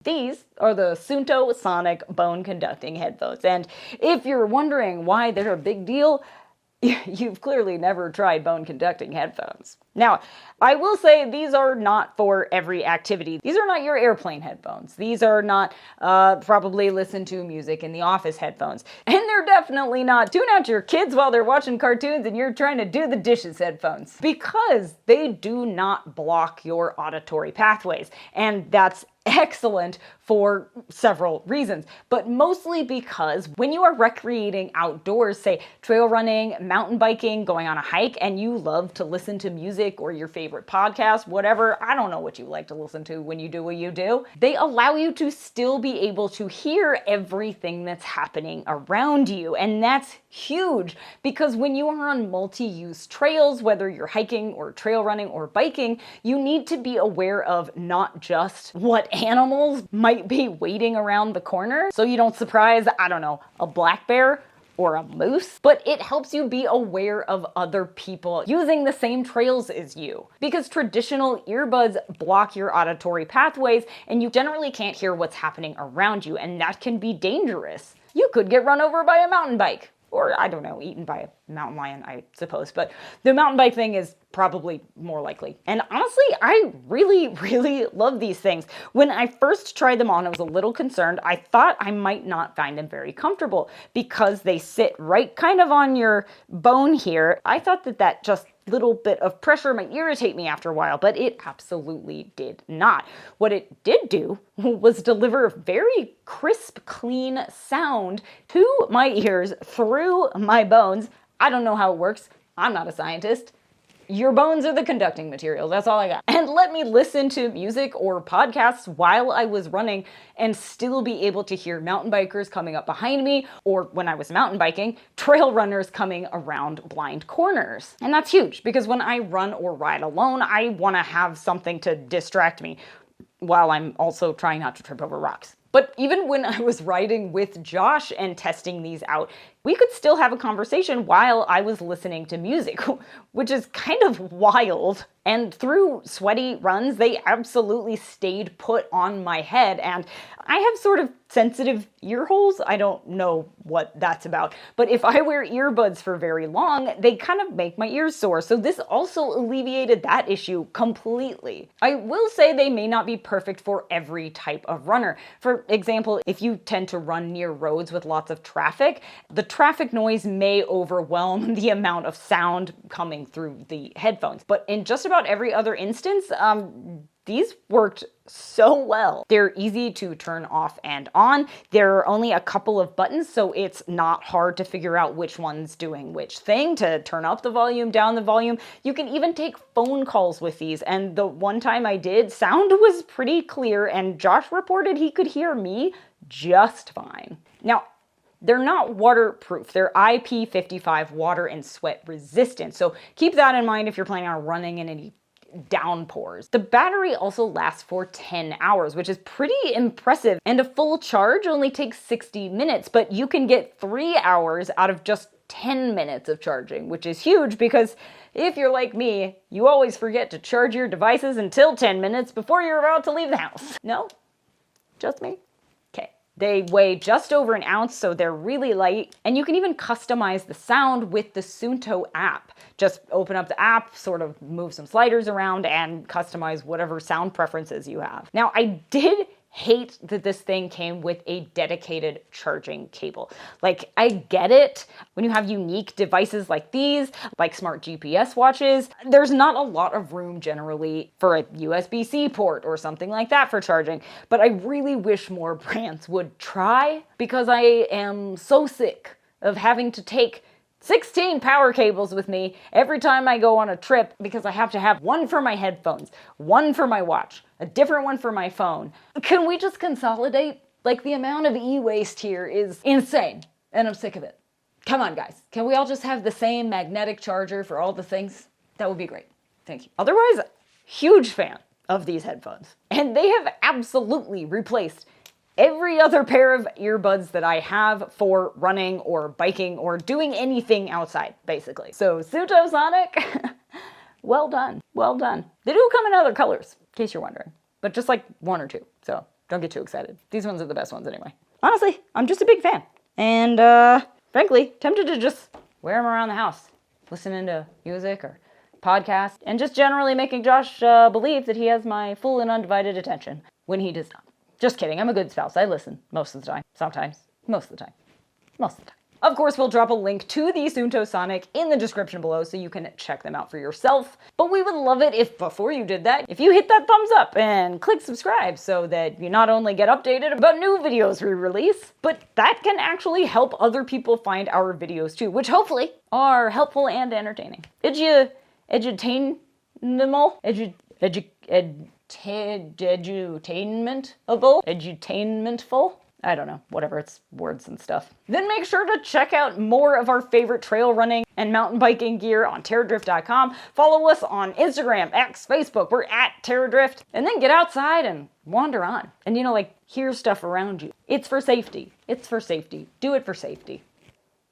These are the Suunto Sonic bone conducting headphones, and if you're wondering why they're a big deal, you've clearly never tried bone conducting headphones. Now, I will say these are not for every activity. These are not your airplane headphones. These are not probably listen to music in the office headphones. And they're definitely not tune out your kids while they're watching cartoons and you're trying to do the dishes headphones. Because they do not block your auditory pathways. And that's excellent for several reasons, but mostly because when you are recreating outdoors, say trail running, mountain biking, going on a hike, and you love to listen to music or your favorite podcast, whatever, I don't know what you like to listen to when you do what you do, they allow you to still be able to hear everything that's happening around you. And that's huge because when you are on multi-use trails, whether you're hiking or trail running or biking, you need to be aware of not just what animals might be waiting around the corner so you don't surprise, I don't know, a black bear or a moose, but it helps you be aware of other people using the same trails as you. Because traditional earbuds block your auditory pathways and you generally can't hear what's happening around you, and that can be dangerous. You could get run over by a mountain bike. Or, I don't know, eaten by a mountain lion, I suppose. But the mountain bike thing is probably more likely. And honestly, I really, really love these things. When I first tried them on, I was a little concerned. I thought I might not find them very comfortable because they sit right kind of on your bone here. I thought that just little bit of pressure might irritate me after a while, but it absolutely did not. What it did do was deliver very crisp, clean sound to my ears through my bones. I don't know how it works. I'm not a scientist. Your bones are the conducting material. That's all I got. And let me listen to music or podcasts while I was running and still be able to hear mountain bikers coming up behind me, or when I was mountain biking, trail runners coming around blind corners. And that's huge because when I run or ride alone, I want to have something to distract me while I'm also trying not to trip over rocks. But even when I was riding with Josh and testing these out, we could still have a conversation while I was listening to music, which is kind of wild. And through sweaty runs, they absolutely stayed put on my head. And I have sort of sensitive ear holes. I don't know what that's about. But if I wear earbuds for very long, they kind of make my ears sore. So this also alleviated that issue completely. I will say they may not be perfect for every type of runner. For example, if you tend to run near roads with lots of traffic, the traffic noise may overwhelm the amount of sound coming through the headphones. But in just about every other instance, these worked so well. They're easy to turn off and on. There are only a couple of buttons, so it's not hard to figure out which one's doing which thing, to turn up the volume, down the volume. You can even take phone calls with these, and the one time I did, sound was pretty clear, and Josh reported he could hear me just fine. Now, they're not waterproof. They're IP55 water and sweat resistant, so keep that in mind if you're planning on running in any downpours. The battery also lasts for 10 hours, which is pretty impressive, and a full charge only takes 60 minutes, but you can get 3 hours out of just 10 minutes of charging, which is huge because if you're like me, you always forget to charge your devices until 10 minutes before you're about to leave the house. No? Just me? They weigh just over an ounce, so they're really light, and you can even customize the sound with the Suunto app. Just open up the app, sort of move some sliders around, and customize whatever sound preferences you have. Now, I did hate that this thing came with a dedicated charging cable. Like, I get it. When you have unique devices like these, like smart GPS watches, there's not a lot of room generally for a USB-C port or something like that for charging. But I really wish more brands would try, because I am so sick of having to take 16 power cables with me every time I go on a trip, because I have to have one for my headphones, one for my watch, a different one for my phone. Can we just consolidate? Like, the amount of e-waste here is insane, and I'm sick of it. Come on, guys. Can we all just have the same magnetic charger for all the things? That would be great. Thank you. Otherwise, huge fan of these headphones. And they have absolutely replaced every other pair of earbuds that I have for running or biking or doing anything outside, basically. So Suunto Sonic, well done, well done. They do come in other colors, in case you're wondering, but just like one or two. So Don't get too excited. These ones are the best ones anyway. Honestly, I'm just a big fan. And, frankly, tempted to just wear them around the house, listening to music or podcasts, and just generally making Josh believe that he has my full and undivided attention when he does not. Just kidding. I'm a good spouse. I listen most of the time. Sometimes. Most of the time. Most of the time. Of course, we'll drop a link to the Suunto Sonic in the description below so you can check them out for yourself. But we would love it if, before you did that, if you hit that thumbs up and click subscribe so that you not only get updated about new videos we release, but that can actually help other people find our videos too, which hopefully are helpful and entertaining. Edutainable? Edutainmentful? I don't know, whatever, it's words and stuff. Then make sure to check out more of our favorite trail running and mountain biking gear on Terradrift.com. Follow us on Instagram, X, Facebook, we're at Terradrift. And then get outside and wander on. And hear stuff around you. It's for safety. It's for safety. Do it for safety.